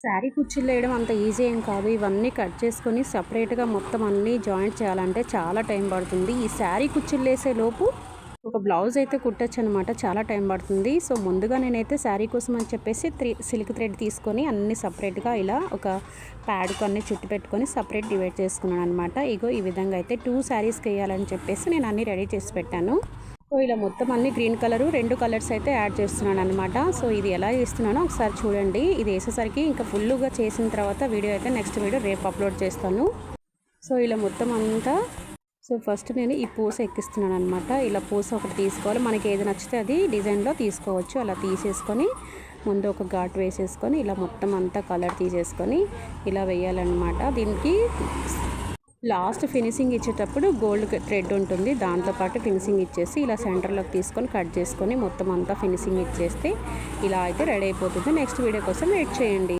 శారీ కుర్చీలు వేయడం అంత ఈజీ ఏం కాదు. ఇవన్నీ కట్ చేసుకొని సెపరేట్‌గా మొత్తం అన్నీ జాయింట్ చేయాలంటే చాలా టైం పడుతుంది. ఈ శారీ కుర్చీలు వేసే లోపు ఒక బ్లౌజ్ అయితే కుట్టొచ్చనమాట. చాలా టైం పడుతుంది. సో, ముందుగా నేనైతే శారీ కోసం అని చెప్పేసి సిల్క్ థ్రెడ్ తీసుకొని అన్నీ సెపరేట్‌గా ఇలా ఒక ప్యాడ్‌కు అన్నీ చుట్టి పెట్టుకొని సెపరేట్ డివైడ్ చేసుకున్నాననమాట. ఇగో ఈ విధంగా అయితే 2 శారీస్‌కి వేయాలని చెప్పేసి నేను అన్నీ రెడీ చేసి పెట్టాను. సో, ఇలా మొత్తం అన్ని గ్రీన్ కలరు 2 కలర్స్ అయితే యాడ్ చేస్తున్నాననమాట. సో, ఇది ఎలా చేస్తున్నానో ఒకసారి చూడండి. ఇది వేసేసరికి ఇంకా ఫుల్లుగా చేసిన తర్వాత వీడియో అయితే నెక్స్ట్ వీడియో రేపు అప్లోడ్ చేస్తాను. సో, ఇలా మొత్తం అంతా ఫస్ట్ నేను ఈ పూస ఎక్కిస్తున్నాననమాట. ఇలా పూస ఒకటి తీసుకోవాలి. మనకి ఏది నచ్చితే అది డిజైన్‌లో తీసుకోవచ్చు. అలా తీసేసుకొని ముందు ఒక ఘాటు వేసేసుకొని ఇలా మొత్తం అంతా కలర్ తీసేసుకొని ఇలా వేయాలన్నమాట. దీనికి లాస్ట్ ఫినిషింగ్ ఇచ్చేటప్పుడు గోల్డ్ థ్రెడ్ ఉంటుంది. దాంతోపాటు ఫినిషింగ్ ఇచ్చేసి ఇలా సెంటర్లోకి తీసుకొని కట్ చేసుకొని మొత్తం అంతా ఫినిషింగ్ ఇచ్చేస్తే ఇలా అయితే రెడీ అయిపోతుంది. నెక్స్ట్ వీడియో కోసం వెయిట్ చేయండి.